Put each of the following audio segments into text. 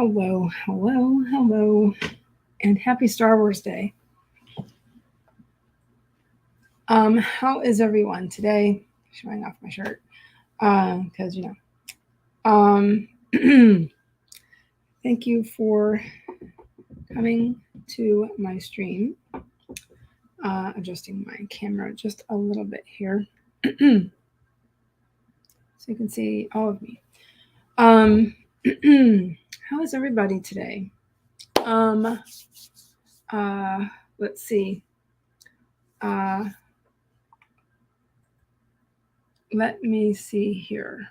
Hello, hello, hello, and happy Star Wars Day. How is everyone today? Showing off my shirt, because thank you for coming to my stream. Adjusting my camera just a little bit here, so you can see all of me. How is everybody today? Let's see. Let me see here.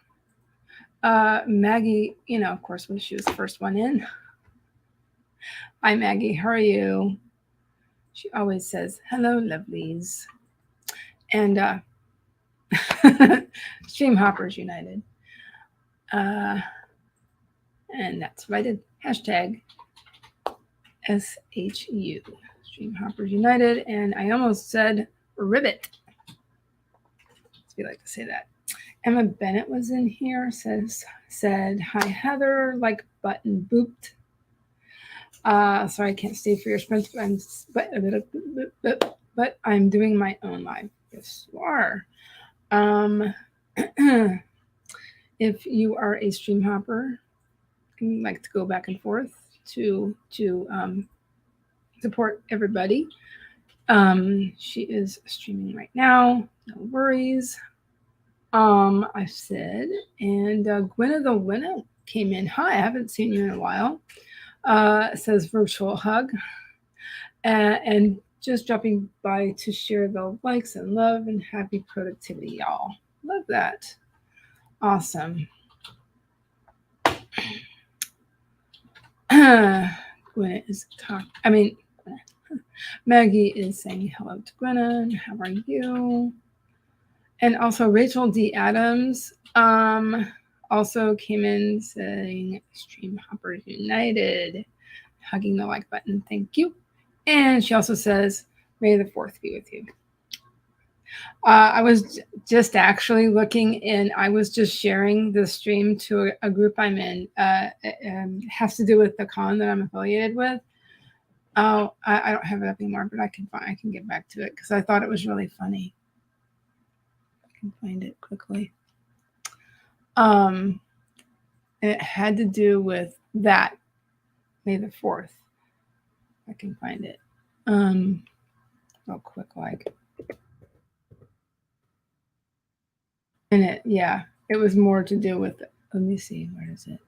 Maggie, of course, when she was the first one in. Hi, Maggie. How are you? She always says, hello, lovelies. And Stream Hoppers United. And that's what I did. Hashtag SHU. Stream Hoppers United. And I almost said ribbit. We like to say that. Emma Bennett was in here, said, hi, Heather, like button booped. Sorry, I can't stay for your sprints, but I'm doing my own live. Yes, you are. If you are a stream hopper and like to go back and forth to support everybody, she is streaming right now. No worries. I said, and Gwenna the Winna came in. Hi, I haven't seen you in a while. It says virtual hug. And just dropping by to share the likes and love and happy productivity, y'all. Love that. Awesome. Gwenna is talking. Maggie is saying hello to Gwenna. How are you? And also Rachel D. Adams also came in saying Stream Hoppers United, hugging the like button. Thank you. And she also says, may the 4th be with you. I was just actually looking and I was just sharing the stream to a group I'm in. It has to do with the con that I'm affiliated with. Oh, I don't have it up anymore, but I can get back to it because I thought it was really funny. I can find it quickly. And it had to do with that, May the 4th. I can find it. Real quick, like. And it was more to do with, let me see, where is it?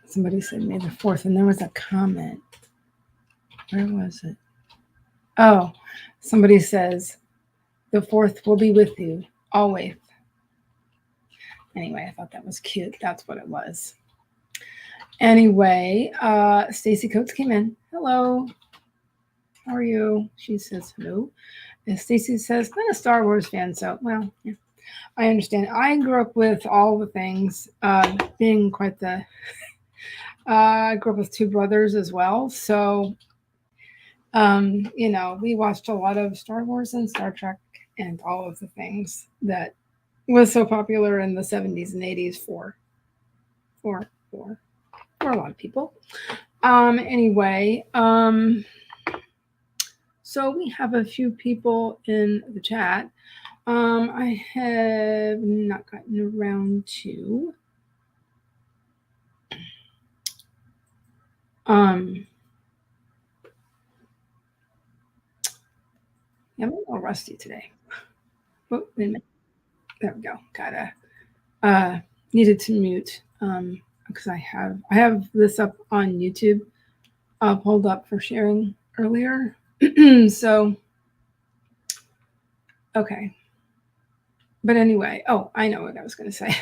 Somebody said May the 4th, and there was a comment. Where was it? Oh, somebody says, the 4th will be with you, always. Anyway, I thought that was cute. That's what it was. Anyway, Stacy Coates came in. Hello. How are you? She says hello. And Stacy says, I'm a Star Wars fan, so, well, yeah, I understand. I grew up with all the things, being quite the... I grew up with 2 brothers as well, so... we watched a lot of Star Wars and Star Trek and all of the things that was so popular in the 70s and 80s for a lot of people. Anyway, so we have a few people in the chat. I have not gotten around to I'm a little rusty today. Oh, wait a minute. There we go. Gotta needed to mute because I have this up on YouTube, pulled up for sharing earlier. So okay. But anyway, I know what I was gonna say.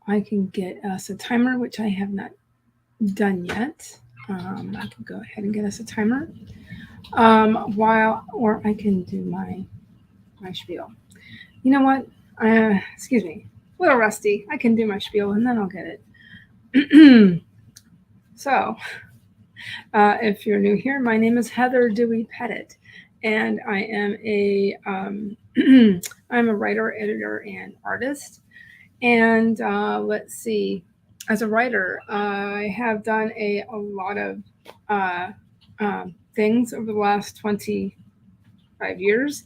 I can get us a timer, which I have not done yet. I can go ahead and get us a timer. Or I can do my spiel. You know what? Excuse me, a little rusty. I can do my spiel and then I'll get it. So, if you're new here, my name is Heather Dewey Pettit, and I am I'm a writer, editor, and artist. And let's see, as a writer, I have done a lot of uh, things over the last 25 years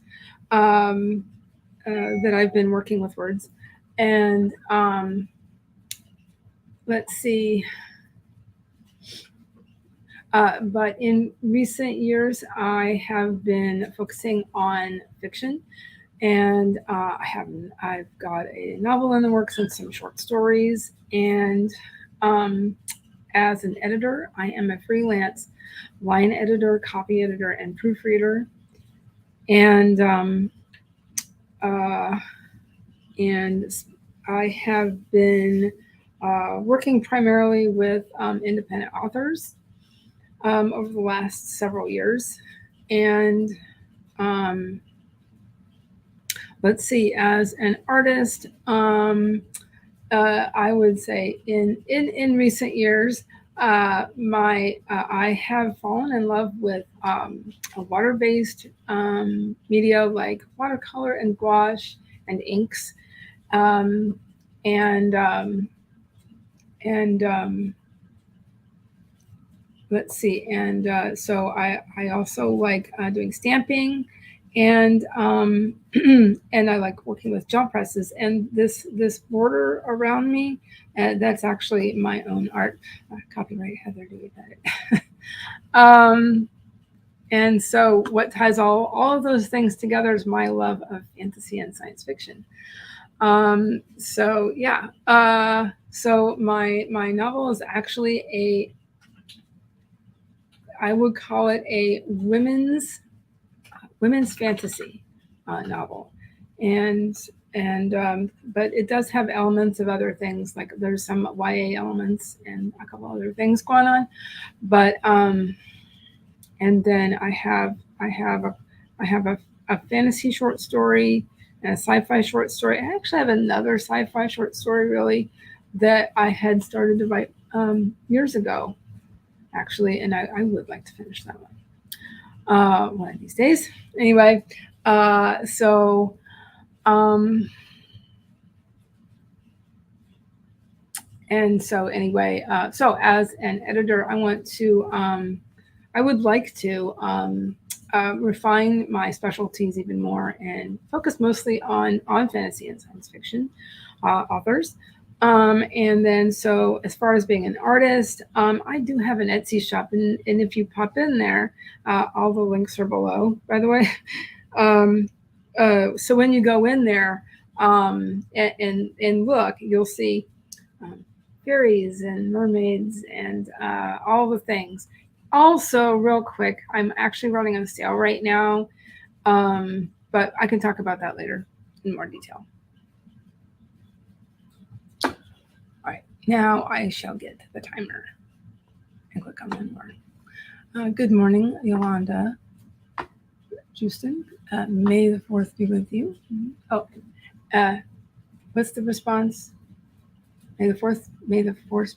that I've been working with words. And let's see. But in recent years, I have been focusing on fiction, and I've got a novel in the works and some short stories. And as an editor, I am a freelance line editor, copy editor, and proofreader. And and I have been working primarily with independent authors over the last several years. And let's see, as an artist, I would say in recent years, I have fallen in love with a water-based media like watercolor and gouache and inks, um, and let's see, and so I also like doing stamping, and and I like working with gel presses. And this border around me, that's actually my own art. Copyright Heather, do you edit? And so what ties all of those things together is my love of fantasy and science fiction. So yeah, so my novel is actually I would call it a women's fantasy novel, and but it does have elements of other things, like there's some YA elements and a couple other things going on, but and then I have a fantasy short story and a sci-fi short story. I actually have another sci-fi short story really that I had started to write years ago, actually, and I would like to finish that one of these days. Anyway, so and so anyway, so as an editor, I would like to refine my specialties even more and focus mostly on fantasy and science fiction authors. And then, so as far as being an artist, I do have an Etsy shop, and if you pop in there, all the links are below, by the way. So when you go in there and look, you'll see fairies and mermaids and all the things. Also, real quick, I'm actually running on sale right now, but I can talk about that later in more detail. All right, now I shall get the timer and click on more. Good morning, Yolanda Houston. May the 4th be with you. Oh, what's the response? May the 4th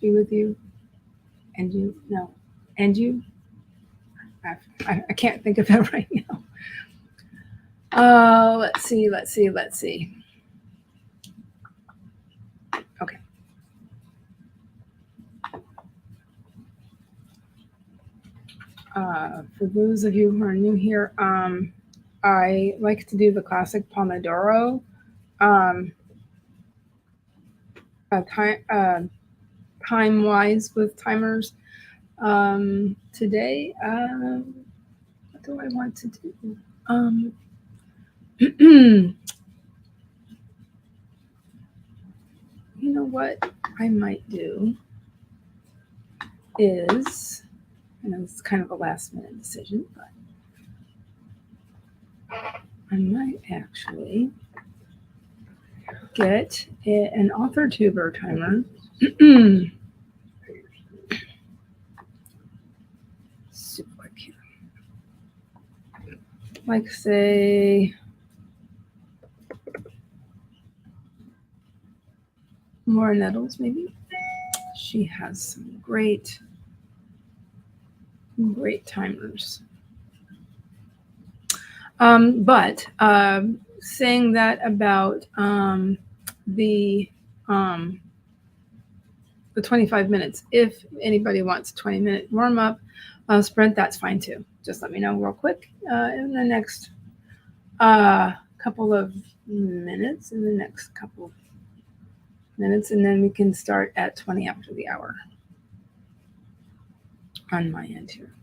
be with you. And you? No. And you? I can't think of it right now. Let's see. Okay. For those of you who are new here, I like to do the classic Pomodoro time-wise with timers. Today, what do I want to do? You know what I might do is, I know it's kind of a last minute decision, but I might actually get an author tuber timer. Super quick here. Like, say, Laura Nettles, maybe. She has some great timers. But saying that about the 25 minutes, if anybody wants a 20-minute warm-up sprint, that's fine too. Just let me know real quick in the next couple of minutes, and then we can start at 20 after the hour on my end here.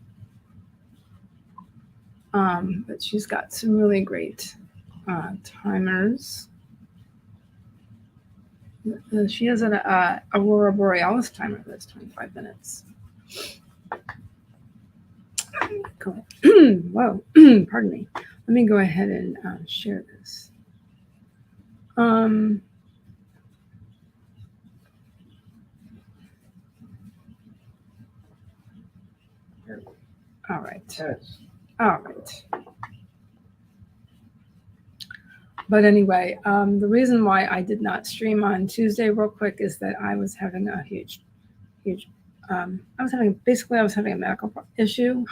But she's got some really great timers. She has an Aurora Borealis timer that's 25 minutes. Cool. Whoa, pardon me. Let me go ahead and share this. All right. All right. But anyway, the reason why I did not stream on Tuesday real quick is that I was having a huge, I was having a medical issue.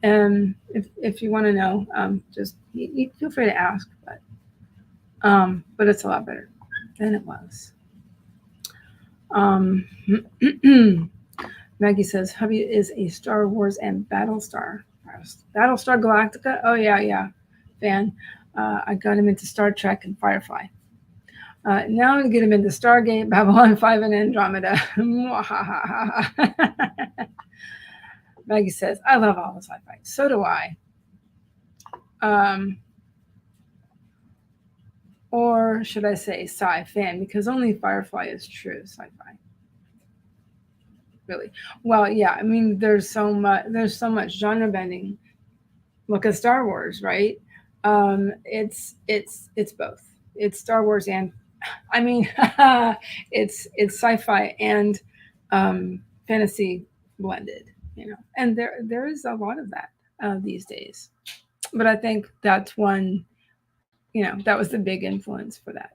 And if you want to know, just you feel free to ask, but it's a lot better than it was. Maggie says, hubby is a Star Wars and Battlestar Galactica. Oh yeah, fan. I got him into Star Trek and Firefly. Now I'm going to get him into Stargate, Babylon 5, and Andromeda. Maggie says, I love all the sci-fi. So do I. Or should I say sci-fan? Because only Firefly is true sci-fi. Really. Well, yeah, I mean, there's so much genre bending. Look at Star Wars, right? It's both. It's Star Wars and, I mean, it's sci-fi and fantasy blended, you know. And there is a lot of that these days. But I think that's one, you know, that was the big influence for that.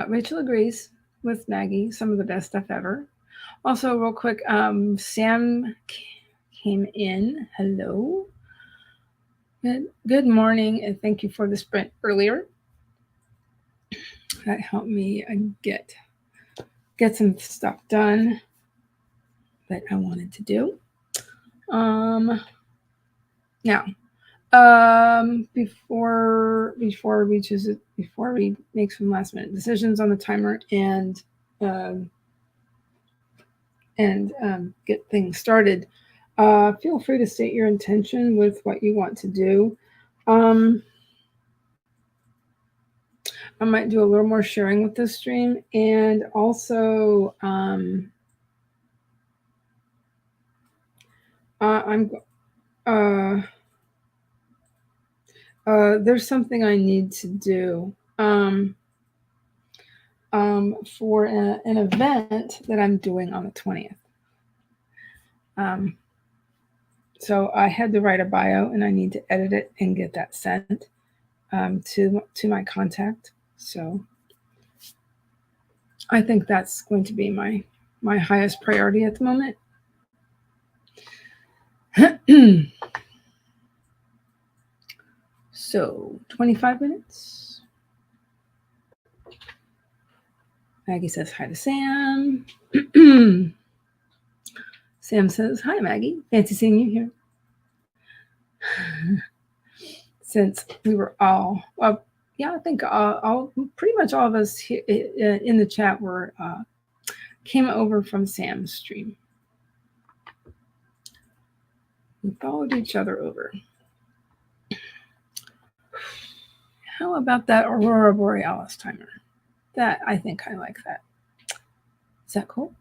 Rachel agrees with Maggie, some of the best stuff ever. Also, real quick, Sam came in. Hello. Good morning, and thank you for the sprint earlier. That helped me get some stuff done that I wanted to do. Now, before we make some last minute decisions on the timer and get things started, feel free to state your intention with what you want to do. I might do a little more sharing with this stream, and also there's something I need to do for an event that I'm doing on the 20th. So I had to write a bio, and I need to edit it and get that sent to my contact. So I think that's going to be my highest priority at the moment. So 25 minutes. Maggie says hi to Sam. Sam says, hi, Maggie. Fancy seeing you here. Since we were all, I think pretty much all of us here in the chat were came over from Sam's stream. We followed each other over. How about that Aurora Borealis timer? That, I think I like that. Is that cool?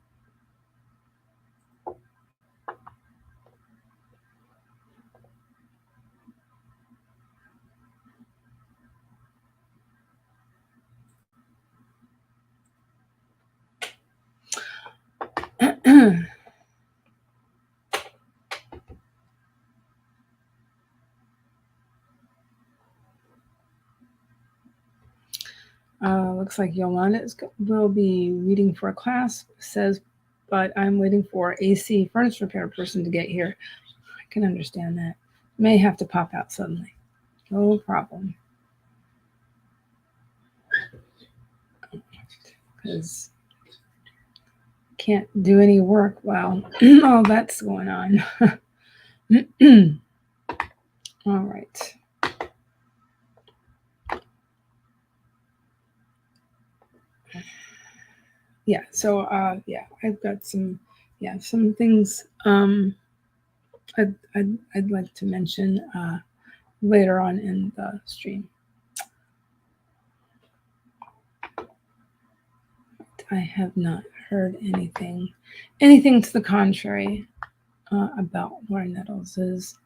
Looks like Yolanda will be reading for a class, says but I'm waiting for AC furnace repair person to get here. I can understand that. May have to pop out suddenly. No problem. Because can't do any work while all that's going on. All right. Yeah, so yeah, I've got some things I'd like to mention later on in the stream. I have not heard anything to the contrary about Laura Nettles'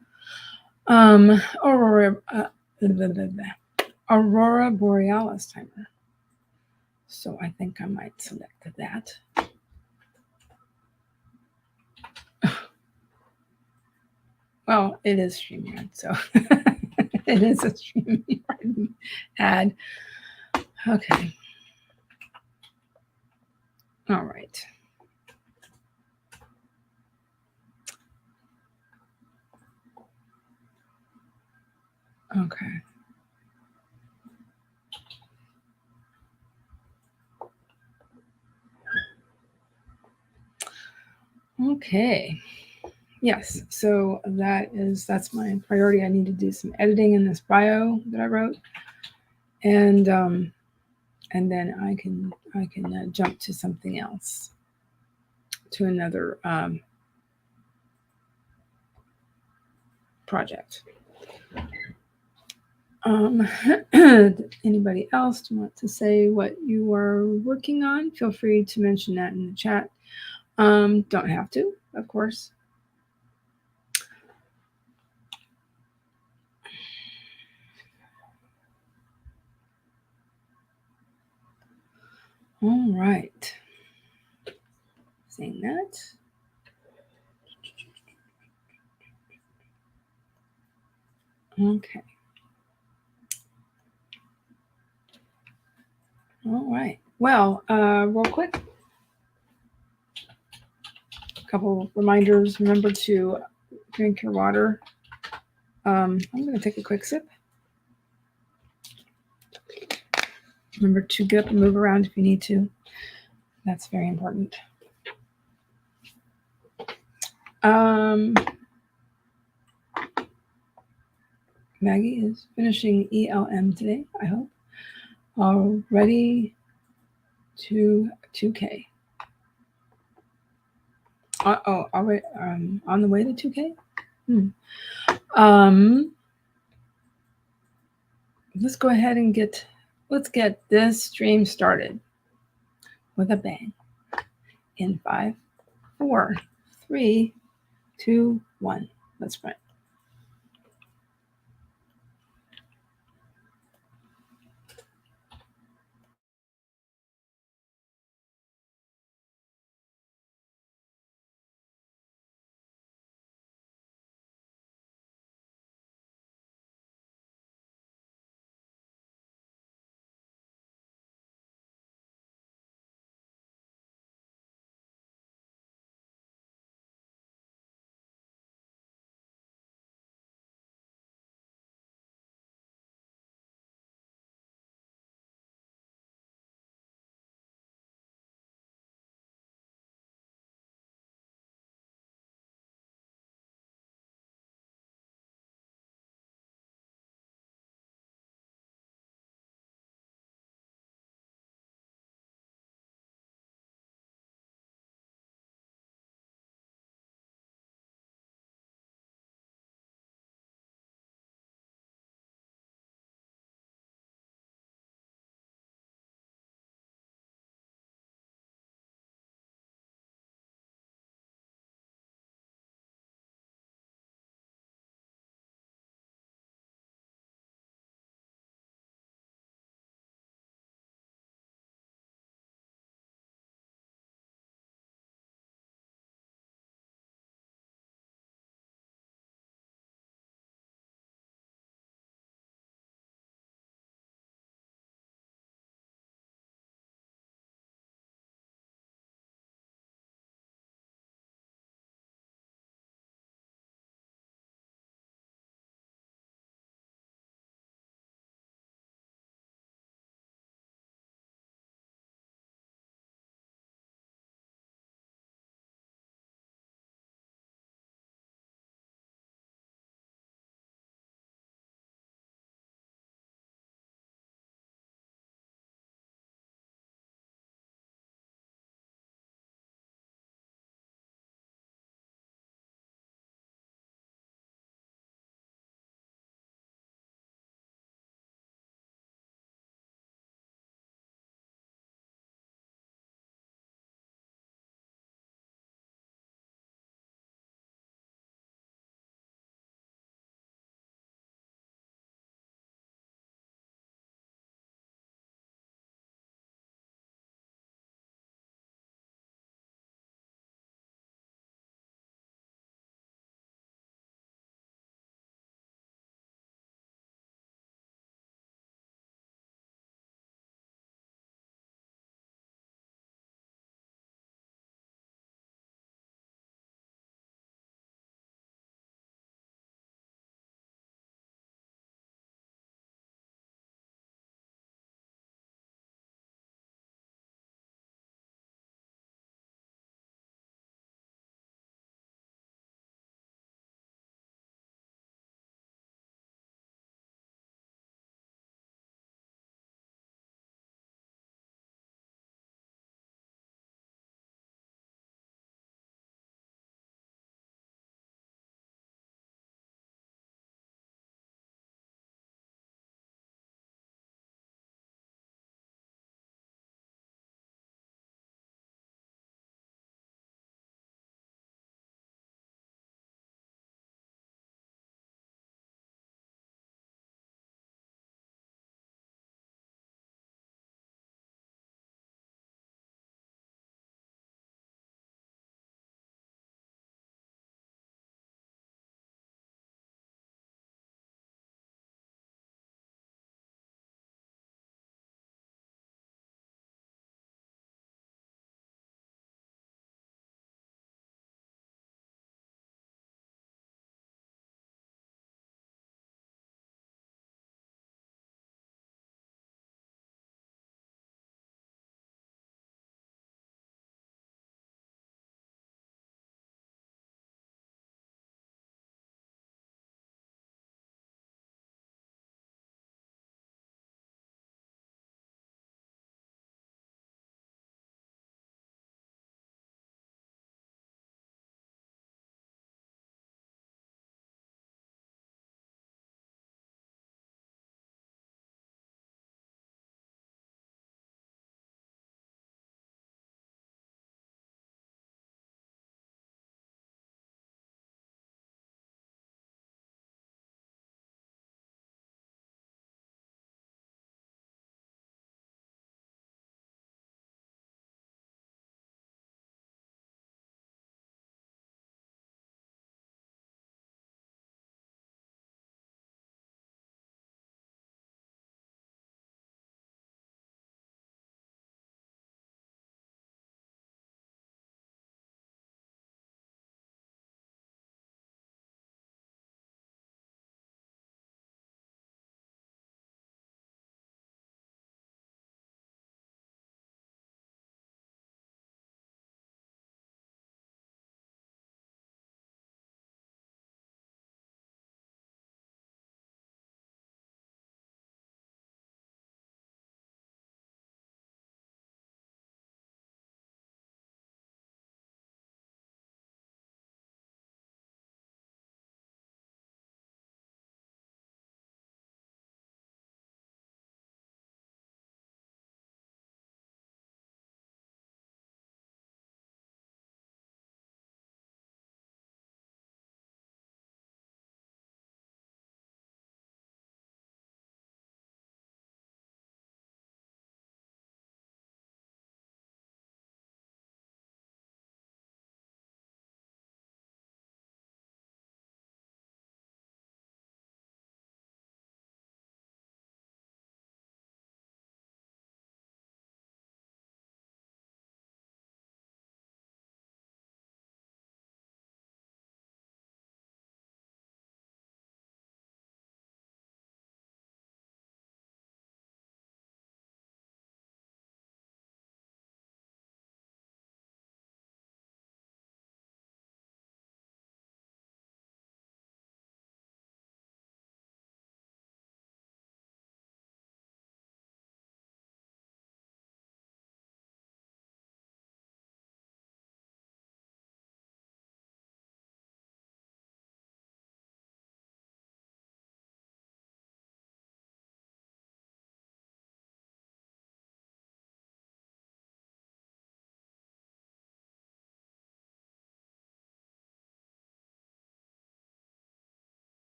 Aurora Borealis timer. So I think I might select that. Well, it is StreamYard, so it is a StreamYard ad. Okay. All right. Okay. Okay. Yes, so that's my priority. I need to do some editing in this bio that I wrote, and then I can jump to something else, to another project. Anybody else want to say what you are working on? Feel free to mention that in the chat. Don't have to, of course. All right. Saying that. Okay. All right. Well, real quick, a couple reminders. Remember to drink your water. I'm going to take a quick sip. Remember to get up and move around if you need to. That's very important. Maggie is finishing ELM today, I hope. Already to 2K. Already on the way to 2K? Let's go ahead and let's get this stream started with a bang. In 5, 4, 3, 2, 1. Let's sprint.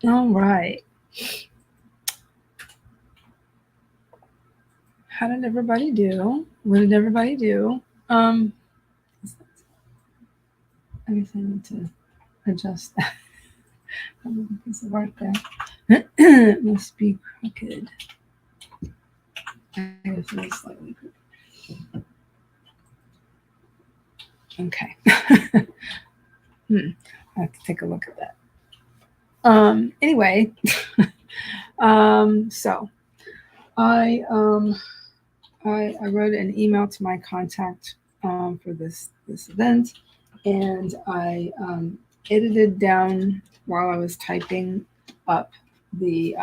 All right. How did everybody do? What did everybody do? I guess I need to adjust that. Piece of art there. It must be crooked. I guess it is slightly crooked. Okay. I have to take a look at that. Anyway, so I wrote an email to my contact for this event, and I edited down while I was typing up the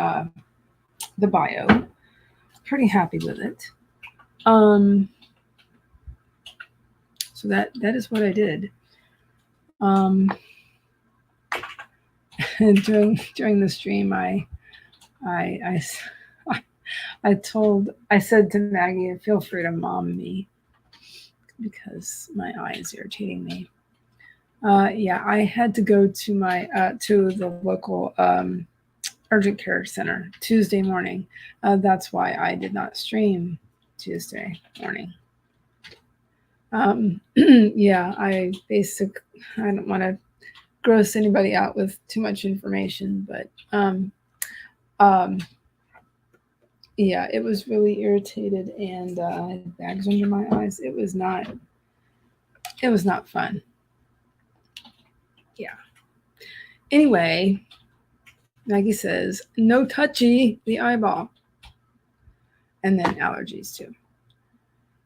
bio. Pretty happy with it. So that is what I did. During the stream, I said to Maggie, feel free to mom me because my eye is irritating me. Yeah, I had to go to my to the local urgent care center Tuesday morning. That's why I did not stream Tuesday morning. Yeah, I don't want to gross anybody out with too much information, but yeah, it was really irritated, and I had bags under my eyes. It was not fun. Yeah. Anyway, Maggie says, no touchy, the eyeball. And then allergies too.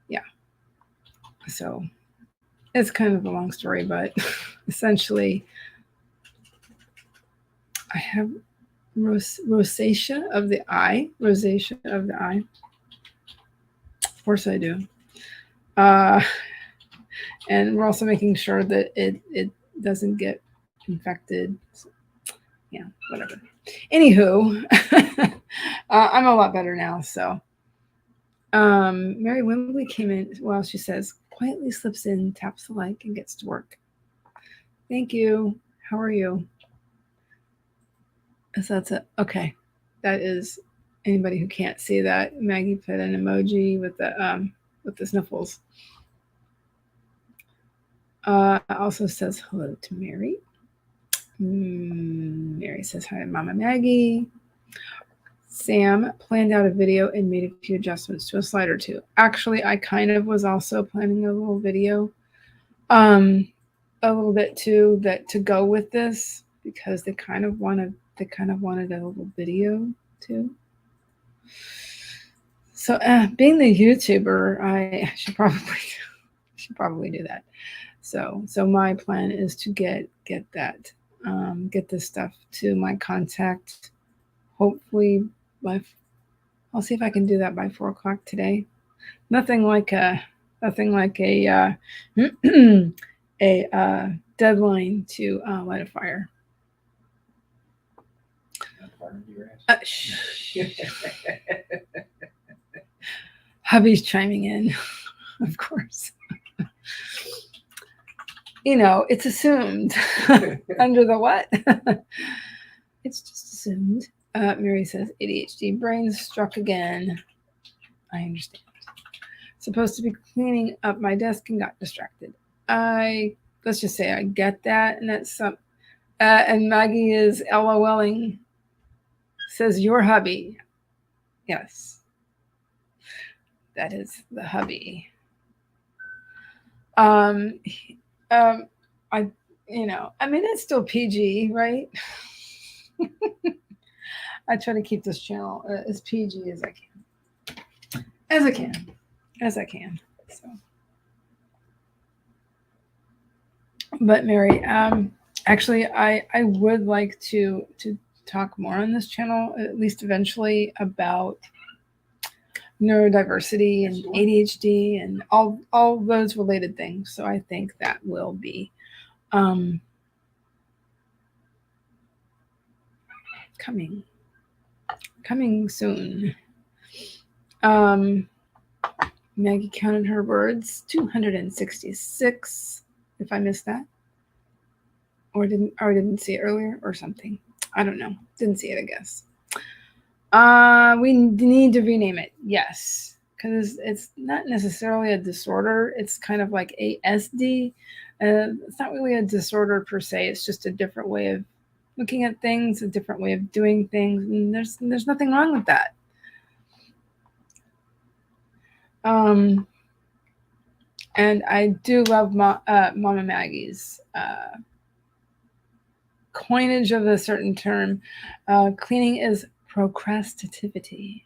Yeah. So it's kind of a long story, but essentially I have rosacea of the eye. Rosacea of the eye. Of course I do. And we're also making sure that it doesn't get infected. So, yeah, whatever. Anywho, I'm a lot better now. So Mary Wimbley came in. Well, she says, quietly slips in, taps the like, and gets to work. Thank you. How are you? So that's it. Okay. That is anybody who can't see that. Maggie put an emoji with the sniffles. Also says hello to Mary. Mary says hi to Mama Maggie. Sam planned out a video and made a few adjustments to a slide or two. Actually, I kind of was also planning a little video, a little bit too, that to go with this, because they kind of wanted a little video too. So being the YouTuber, I should probably do that. So my plan is to get that, get this stuff to my contact. Hopefully I'll see if I can do that by 4 o'clock today. Nothing like a a deadline to light a fire. Hubby's chiming in, of course. It's assumed. Under the what? It's just assumed. Mary says, ADHD brain struck again. I understand. Supposed to be cleaning up my desk and got distracted. Let's just say I get that, and that's some. And Maggie is LOLing. Says your hubby. Yes, that is the hubby. It's still PG, right? I try to keep this channel as PG as I can. So, but Mary, actually, I would like to talk more on this channel, at least eventually, about neurodiversity and ADHD and all those related things. So I think that will be coming soon. Maggie counted her words, 266. If I missed that, or didn't see it earlier or something. I don't know. Didn't see it, I guess. We need to rename it. Yes. Because it's not necessarily a disorder. It's kind of like ASD. It's not really a disorder per se. It's just a different way of looking at things, a different way of doing things. And there's nothing wrong with that. And I do love Mama Maggie's coinage of a certain term. Cleaning is procrastination,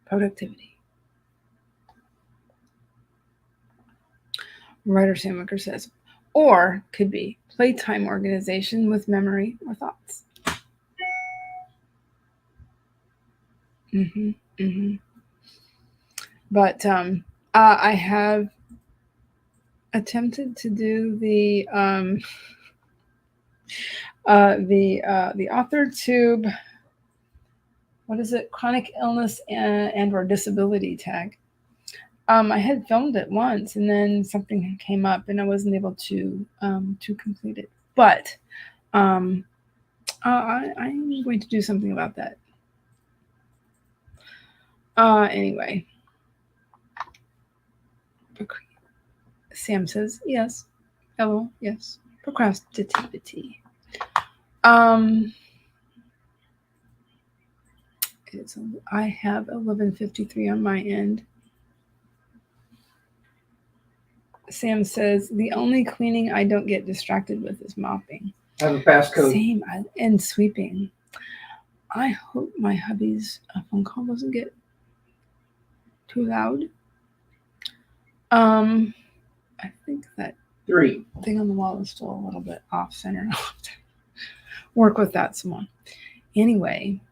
productivity. Writer Sam Wicker says, or could be playtime organization with memory or thoughts. But I have attempted to do the author tube. What is it? Chronic illness and or disability tag. I had filmed it once, and then something came up, and I wasn't able to complete it. But I'm going to do something about that. Anyway, Sam says yes. Hello, yes. Procrastinity. I have 11:53 on my end. Sam says the only cleaning I don't get distracted with is mopping. I have a passcode. Same, and sweeping. I hope my hubby's phone call doesn't get too loud. I think that 3 thing on the wall is still a little bit off center. Work with that some more. Anyway,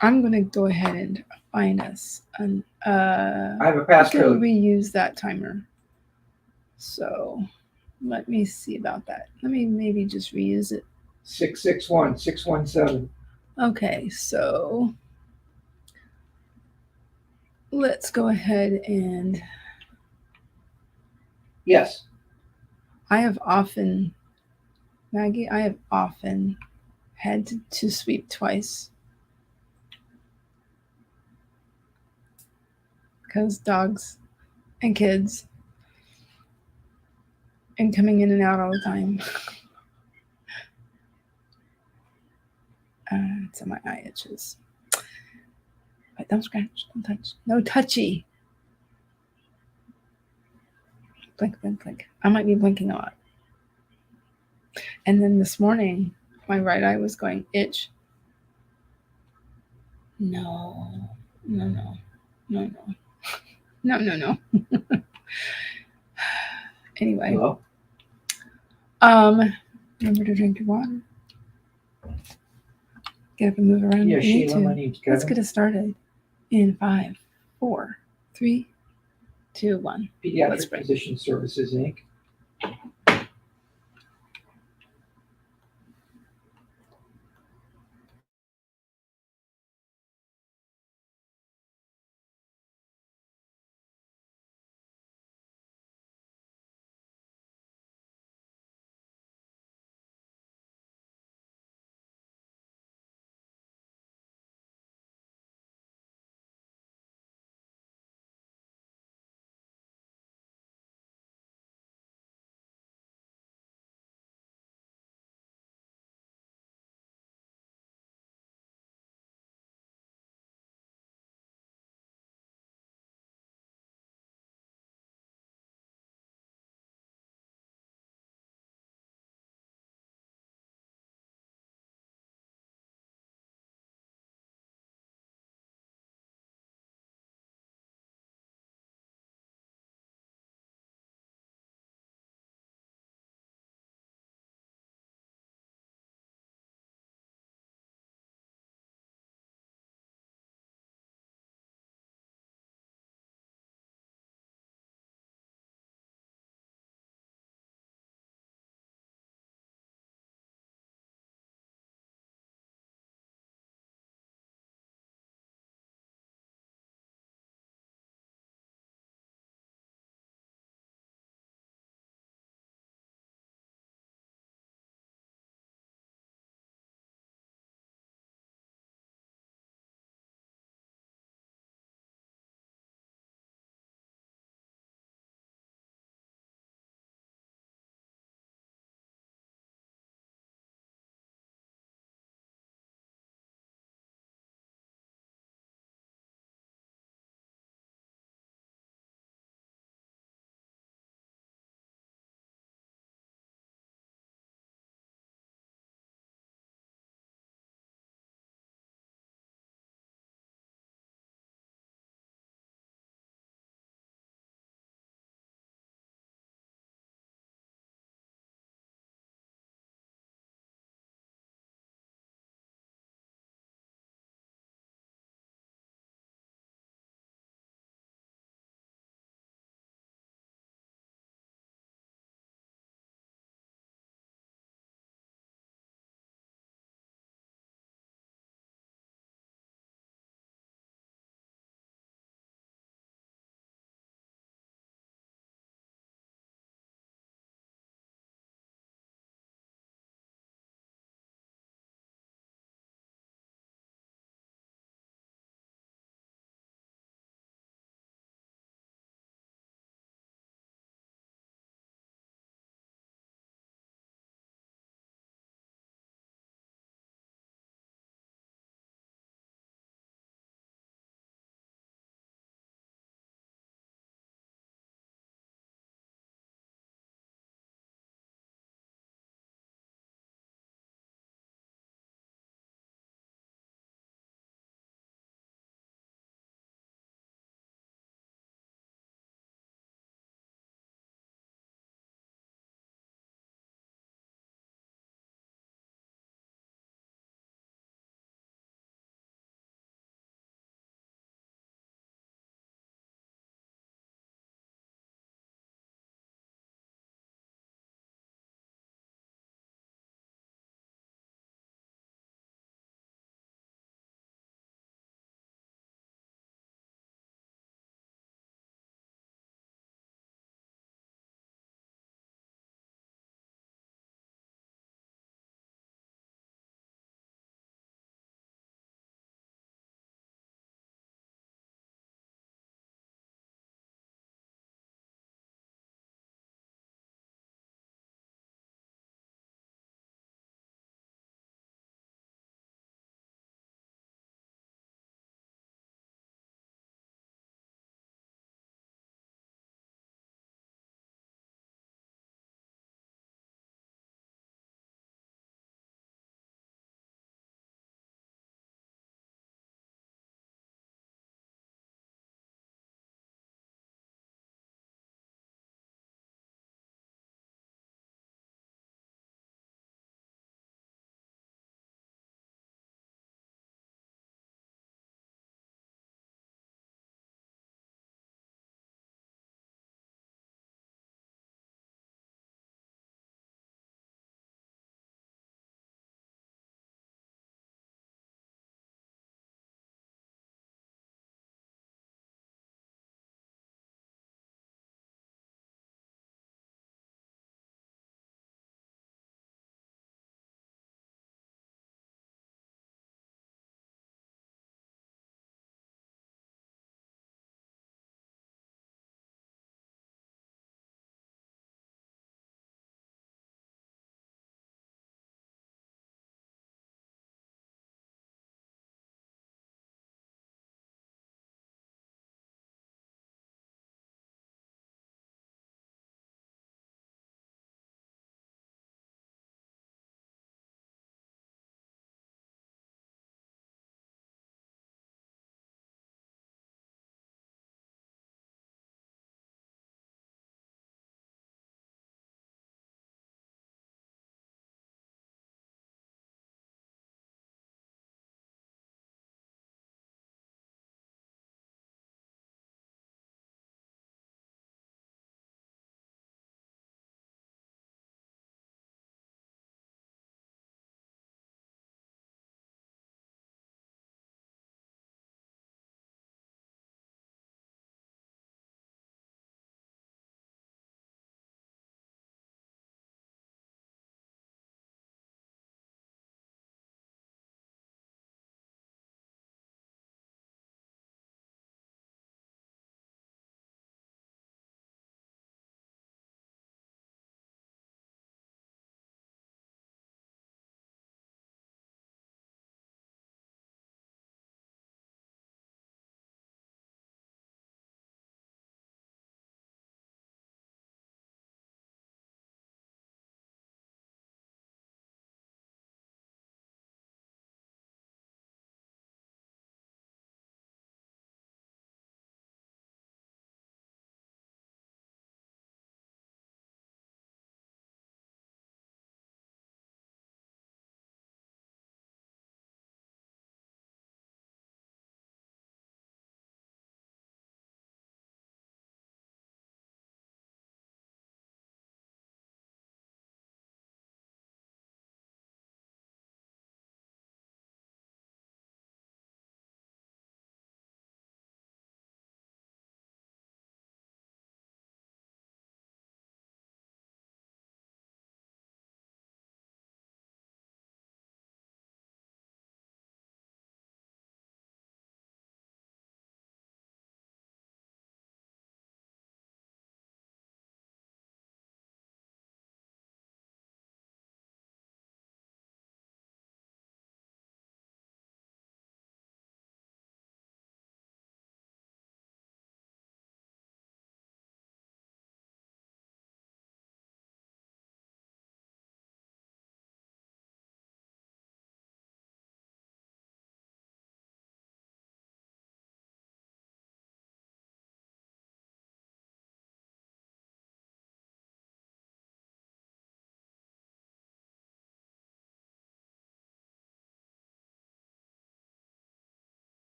I'm going to go ahead and find us an I have a passcode. Reuse that timer. So let me see about that. Let me maybe just reuse it. 661-617. Okay, so let's go ahead and yes. Maggie, I have often had to sweep twice because dogs and kids and coming in and out all the time. So my eye itches. But don't scratch, don't touch. No touchy. Blink, blink, blink. I might be blinking a lot. And then this morning, my right eye was going itch. No. Anyway. Hello? Remember to drink your water. Get up and move around. Yeah, Sheila, my name's Kevin. Let's get it started in 5, 4, 3, 2, 1. Pediatric Physician Services, Inc.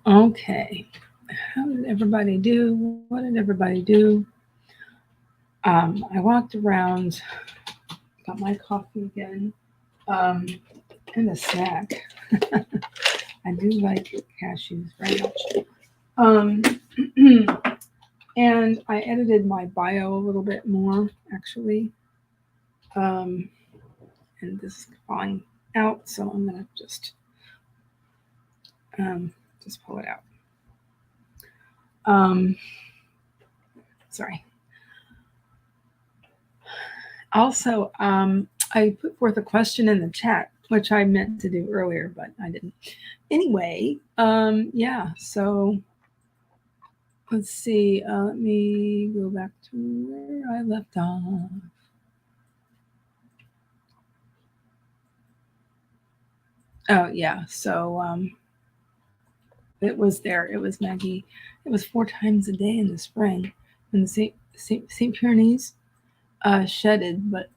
Okay. How did everybody do? What did everybody do? I walked around, got my coffee again, and a snack. I do like cashews very much. And I edited my bio a little bit more, actually. And this is falling out, so I'm gonna just pull it out. Sorry. Also, I put forth a question in the chat, which I meant to do earlier, but I didn't. Anyway, yeah, so let's see. Let me go back to where I left off. Oh, yeah, so it was there. It was Maggie. It was 4 times a day in the spring when the St. Pyrenees shedded, but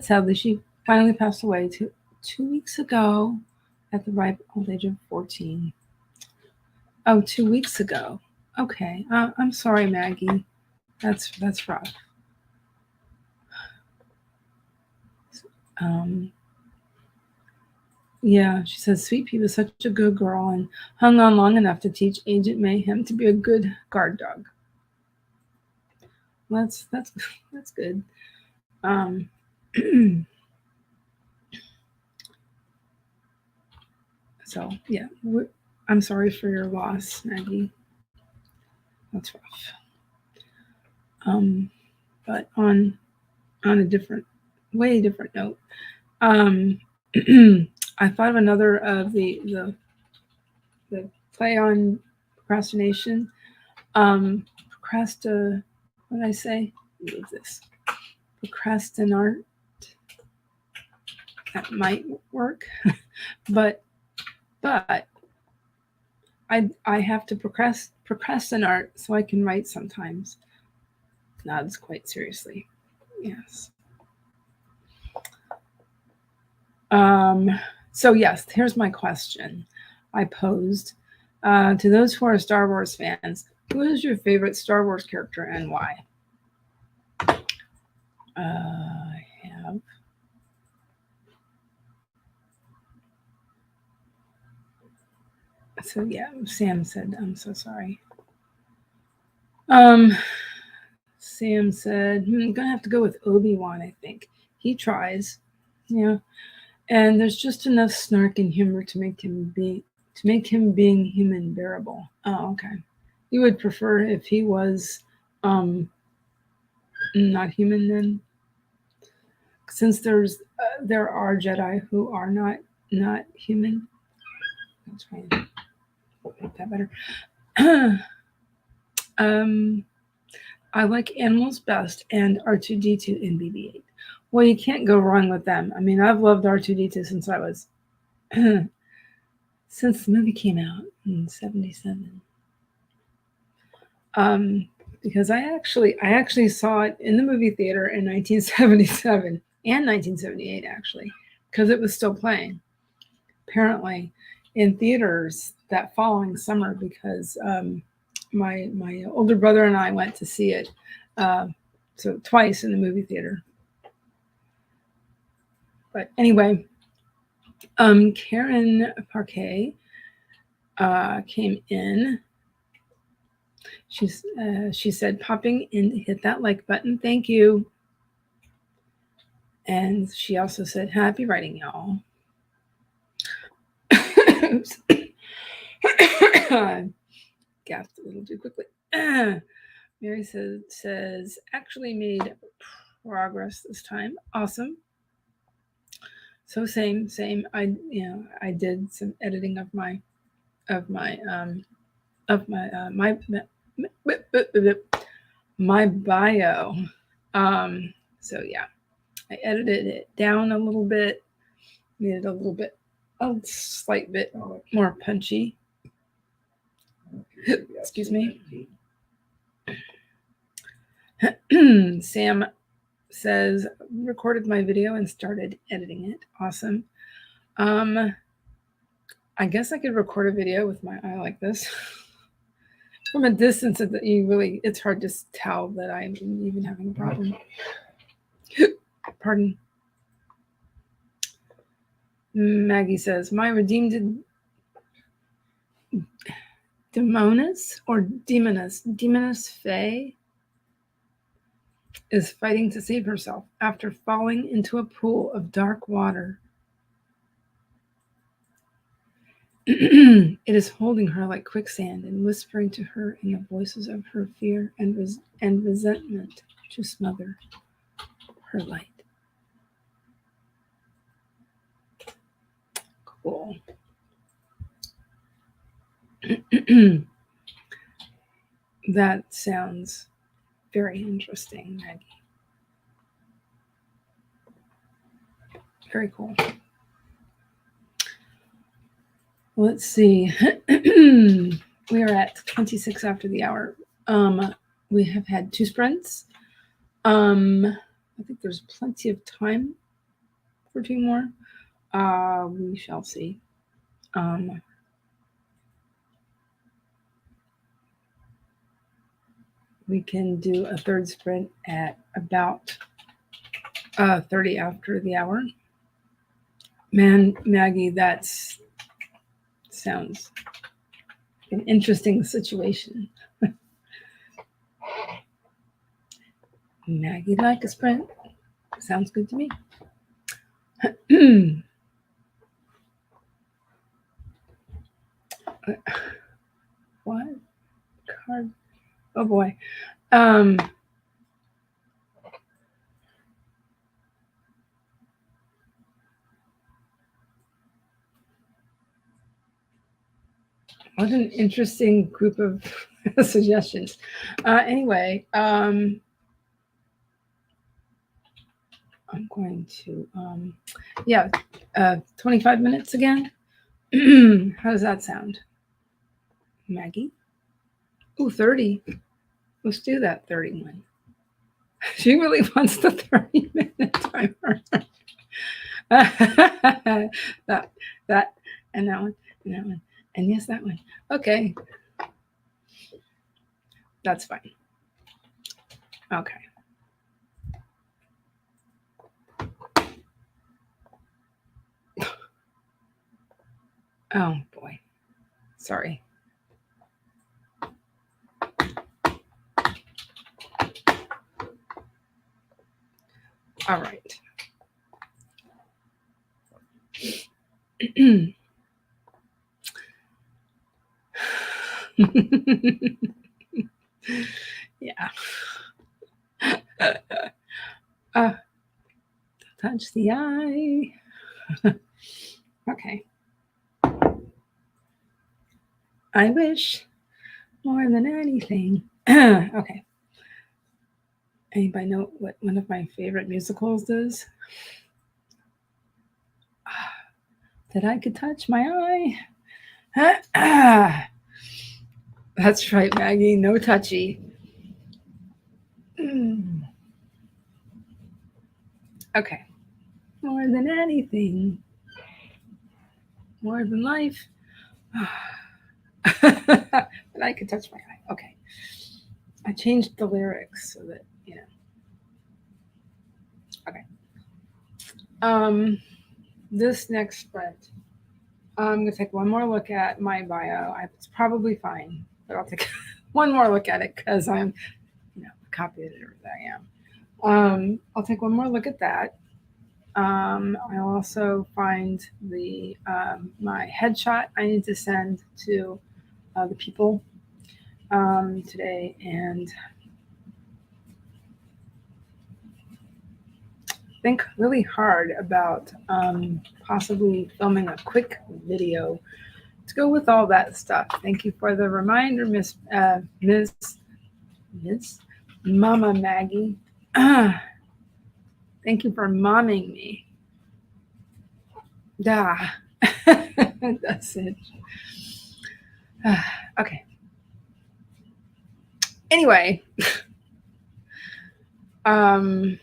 sadly she finally passed away 2 weeks ago at the ripe old age of 14. Oh, 2 weeks ago. Okay, I'm sorry, Maggie. That's rough. Yeah, she says Sweet Pea was such a good girl and hung on long enough to teach Agent Mayhem to be a good guard dog. That's good. So yeah, I'm sorry for your loss, Maggie. That's rough. But on a way different note, I thought of another of the play on procrastination. What did I say? Move this. Procrastinate. That might work, but I have to procrastinate so I can write sometimes. Nods quite seriously. Yes. So yes, here's my question I posed to those who are Star Wars fans. Who is your favorite Star Wars character and why? I have. So yeah, Sam said, I'm so sorry. Sam said, I'm gonna have to go with Obi-Wan, I think. He tries. Yeah. And there's just enough snark and humor to make him being human bearable. Oh, okay. You would prefer if he was not human then? Since there are Jedi who are not human. That's fine. Make that better. I like animals best and R2-D2 and BB-8. Well, you can't go wrong with them. I mean, I've loved R2-D2 since I was since the movie came out in 1977. Because I actually saw it in the movie theater in 1977 and 1978 actually, because it was still playing. Apparently, in theaters that following summer, because my older brother and I went to see it, so twice in the movie theater. But anyway, Karen Parquet came in. She said, popping in, hit that like button. Thank you. And she also said, happy writing, y'all. Oops. Gasped a little too quickly. Mary says, actually made progress this time. Awesome. So same. I did some editing of my bio. So yeah, I edited it down a little bit, made it a slight bit more punchy. Excuse me. Sam says, recorded my video and started editing it. Awesome. I guess I could record a video with my eye like this. From a distance, it's hard to tell that I'm even having a problem. Pardon. Maggie says, my redeemed demoness Faye is fighting to save herself after falling into a pool of dark water. It is holding her like quicksand and whispering to her in the voices of her fear and resentment to smother her light. Cool. That sounds very interesting, Maggie. Very cool. Let's see. We are at 26 after the hour. We have had 2 sprints. I think there's plenty of time for 2 more. We shall see. We can do a 3rd sprint at about 30 after the hour. Man, Maggie, that sounds like an interesting situation. Maggie like a sprint. Sounds good to me. What? Card. Oh boy. What an interesting group of suggestions. Anyway, I'm going to, 25 minutes again. How does that sound? Maggie? Ooh, 30. Let's do that 31. She really wants the 30-minute timer. that, and that one, and that one. And yes, that one. Okay. That's fine. Okay. Oh, boy. Sorry. All right. Yeah. Touch the eye. Okay. I wish more than anything. Okay. Anybody know what one of my favorite musicals is? That I could touch my eye. That's right, Maggie. No touchy. Okay. More than anything. More than life. That I could touch my eye. Okay. I changed the lyrics so that, you know. Okay. This next sprint, I'm going to take one more look at my bio. It's probably fine, but I'll take one more look at it because I'm, a copy editor that I am. I'll take one more look at that. I'll also find the my headshot I need to send to the people today, and think really hard about possibly filming a quick video to go with all that stuff. Thank you for the reminder, Miss Mama Maggie. Thank you for momming me. That's it. Okay. Anyway, and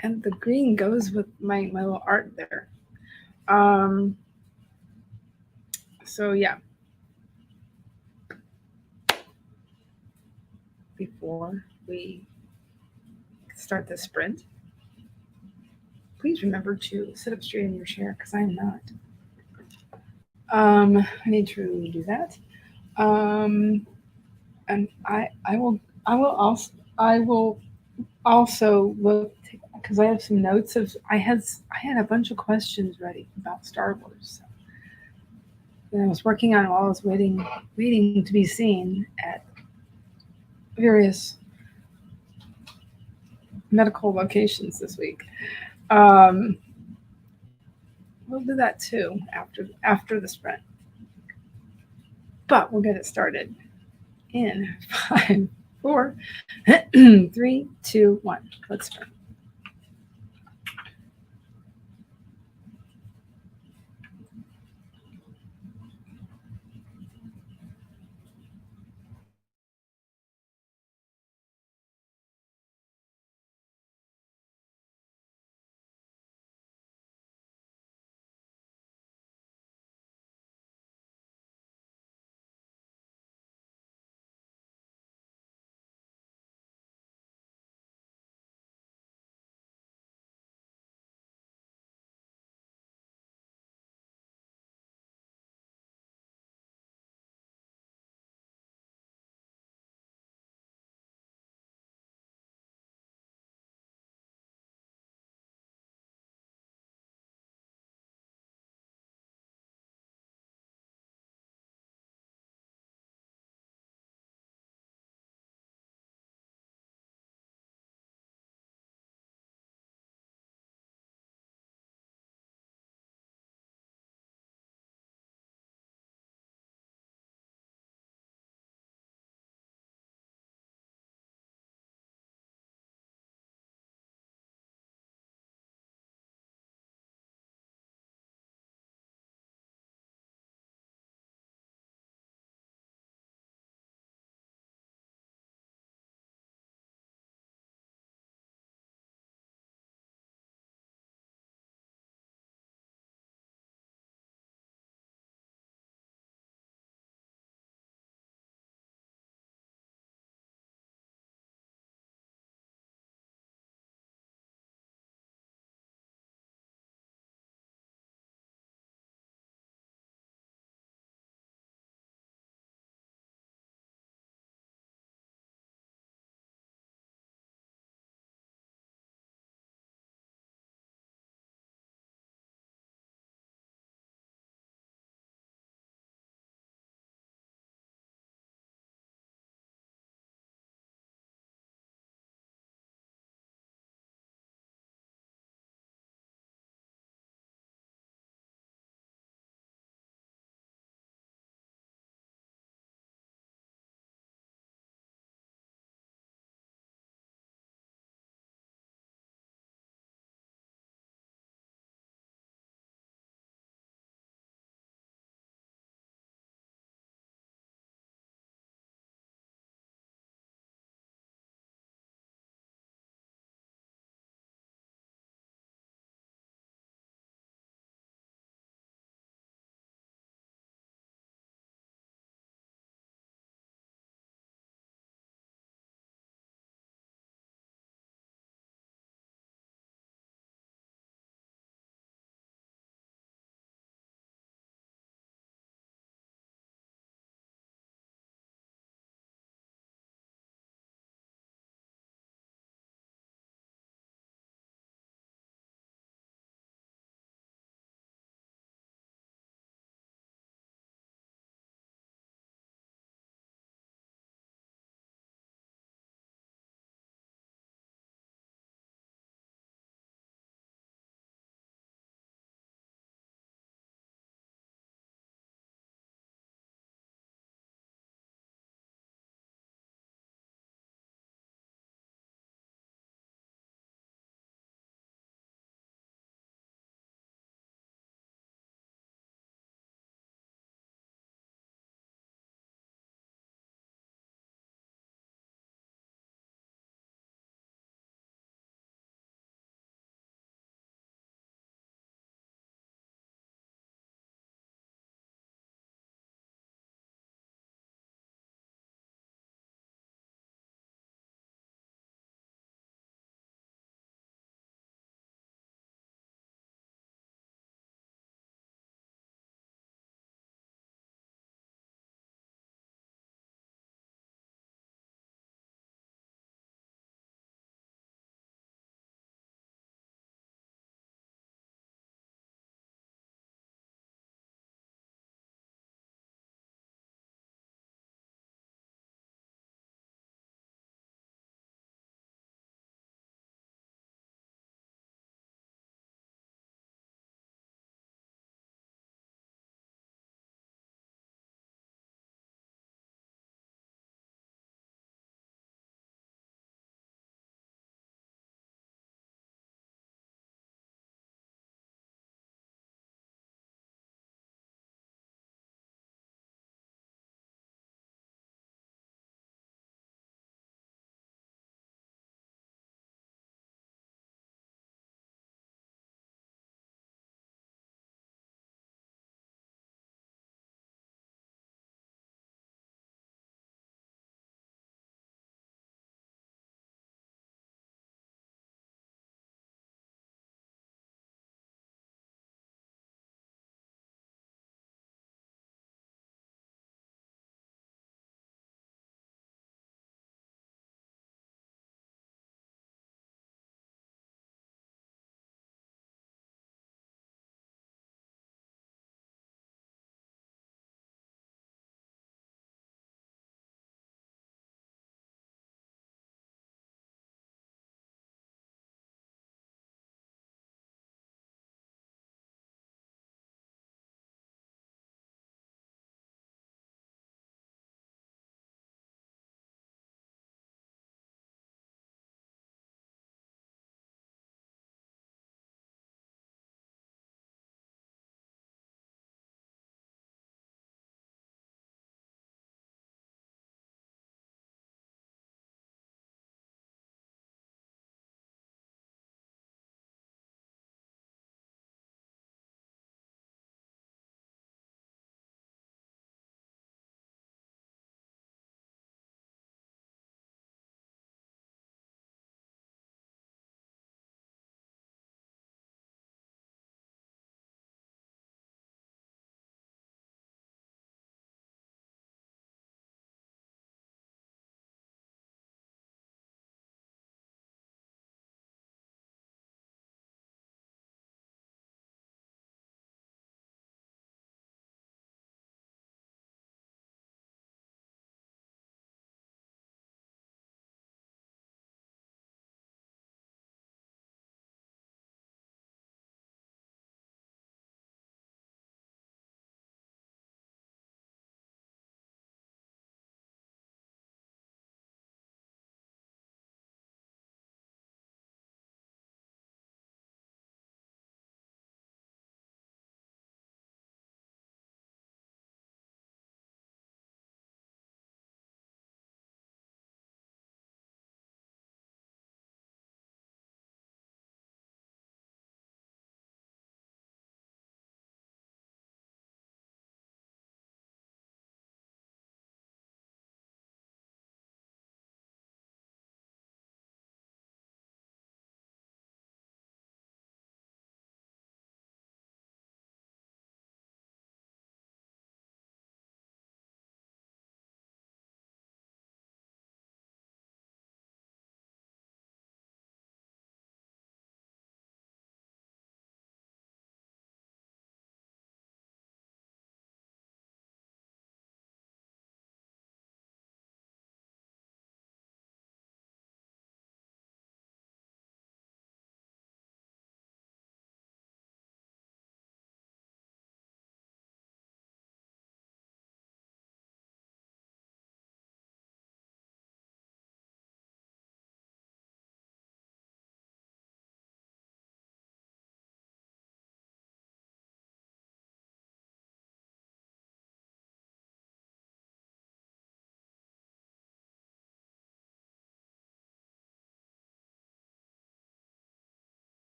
the green goes with my little art there. So yeah. Before we start the sprint, please remember to sit up straight in your chair because I'm not. I need to do that. And I will also look because I have some notes of I had a bunch of questions ready about Star Wars. So. And I was working on it while I was waiting to be seen at various medical locations this week. We'll do that too after the sprint. But we'll get it started in 5, 4, 3, 2, 1. Let's start.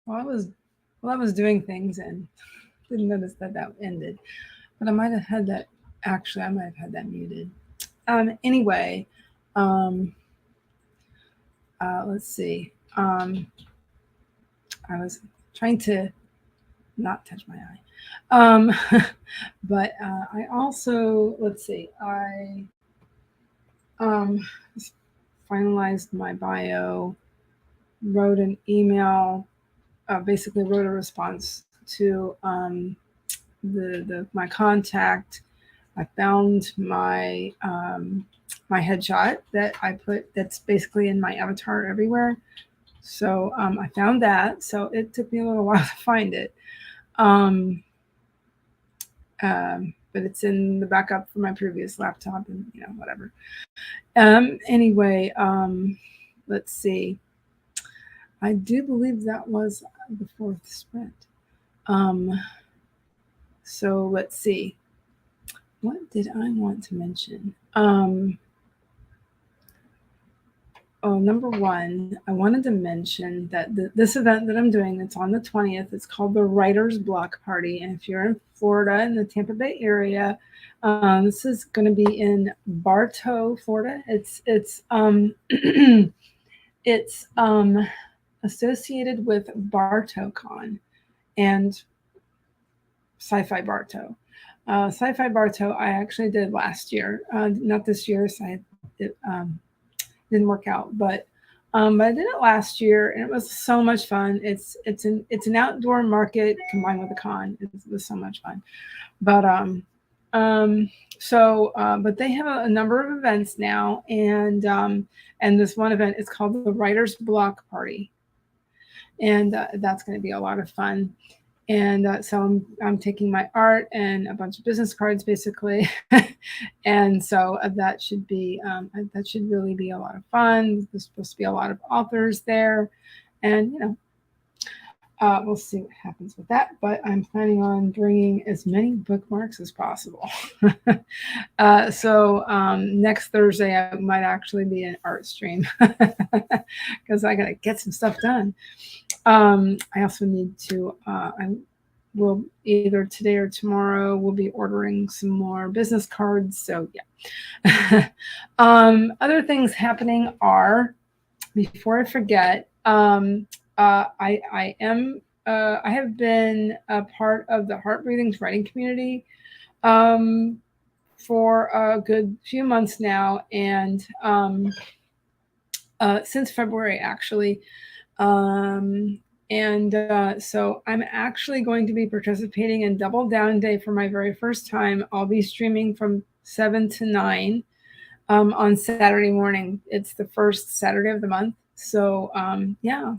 Well, I was doing things and didn't notice that ended, but I might have had that. Actually, I might have had that muted. Anyway, let's see. I was trying to not touch my eye, but I also, let's see. I finalized my bio, wrote an email, basically wrote a response to my contact. I found my my headshot that I put, that's basically in my avatar everywhere. So I found that. So it took me a little while to find it. But it's in the backup from my previous laptop and, you know, whatever. Anyway, let's see. I do believe that was the 4th sprint. So let's see. What did I want to mention? Oh, number one, I wanted to mention that this event that I'm doing, it's on the 20th. It's called the Writer's Block Party. And if you're in Florida, in the Tampa Bay area, this is going to be in Bartow, Florida. It's it's associated with BartowCon and Sci-Fi Bartow. Sci-Fi Bartow, I actually did last year, not this year. So it didn't work out, but I did it last year, and it was so much fun. It's an outdoor market combined with a con. It was so much fun, but but they have a number of events now, and this one event is called the Writer's Block Party, and that's going to be a lot of fun. And so I'm taking my art and a bunch of business cards, basically, and so that should really be a lot of fun. There's supposed to be a lot of authors there, and you know, we'll see what happens with that. But I'm planning on bringing as many bookmarks as possible. So next Thursday I might actually be an art stream because I gotta get some stuff done. I also need to, I will either today or tomorrow, we'll be ordering some more business cards. So yeah. Other things happening are, before I forget, I have been a part of the Heart Breathings writing community for a good few months now, and since February actually. So I'm actually going to be participating in Double Down Day for my very first time. I'll be streaming from 7 to 9 on Saturday morning. It's the first Saturday of the month. So yeah,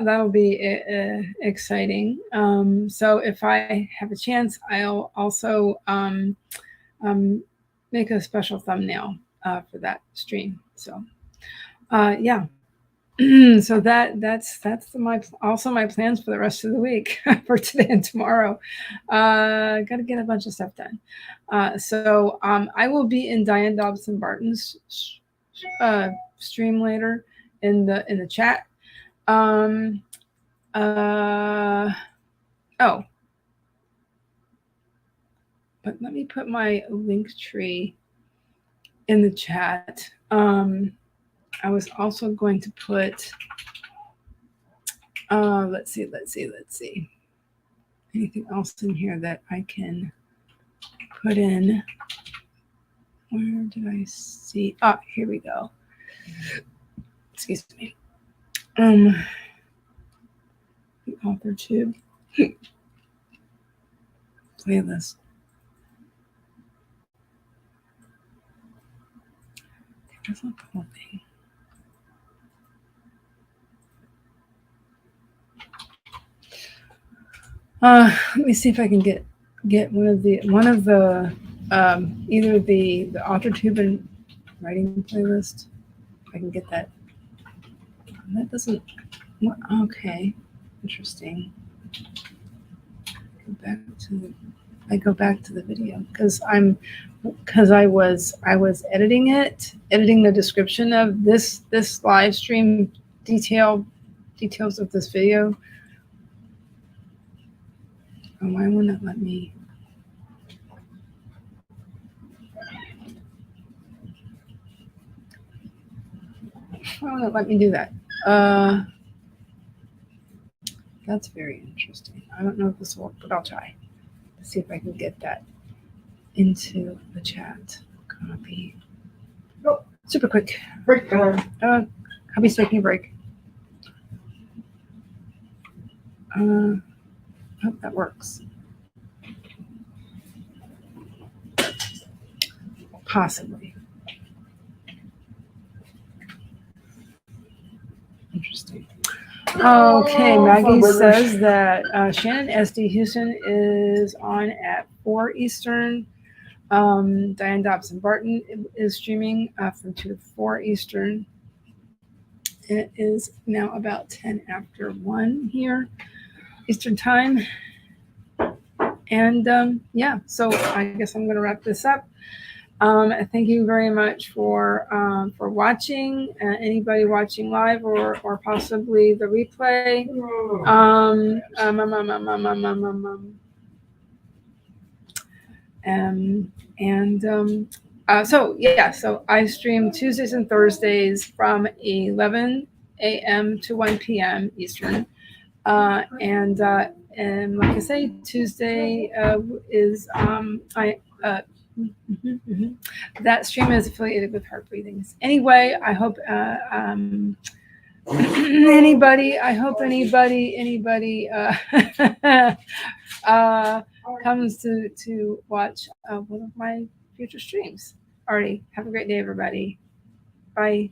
that'll be exciting. So if I have a chance, I'll also make a special thumbnail for that stream. So yeah. So that's also my plans for the rest of the week for today and tomorrow. Got to get a bunch of stuff done. So I will be in Diane Dobson Barton's stream later in the chat. Oh, but let me put my link tree in the chat. I was also going to put, let's see. Anything else in here that I can put in? Where did I see? Oh, here we go. Excuse me. The author tube playlist. That's not the whole thing. Let me see if I can get one of the either the author tube and writing playlist. If I can get that. That doesn't. Okay, interesting. I go back to the video because I was editing the description of this live stream detail details of this video. Oh, why won't it let me? Why won't it let me do that? That's very interesting. I don't know if this will work, but I'll try. Let's see if I can get that into the chat. Copy. Oh, super quick. Break time. Hubby's taking a break. Hope that works. Possibly. Interesting. Okay, Maggie says that Shannon SD Houston is on at 4 Eastern. Diane Dobson Barton is streaming from 2 to 4 Eastern. It is now about 10 after 1 here, Eastern time. And yeah, so I guess I'm going to wrap this up. Thank you very much for watching. Anybody watching live or possibly the replay. So I stream Tuesdays and Thursdays from 11 a.m. to 1 p.m. Eastern. And like I say, Tuesday is that stream is affiliated with Heart Breathings. Anyway, I hope anybody comes to watch one of my future streams. Alrighty, have a great day, everybody. Bye.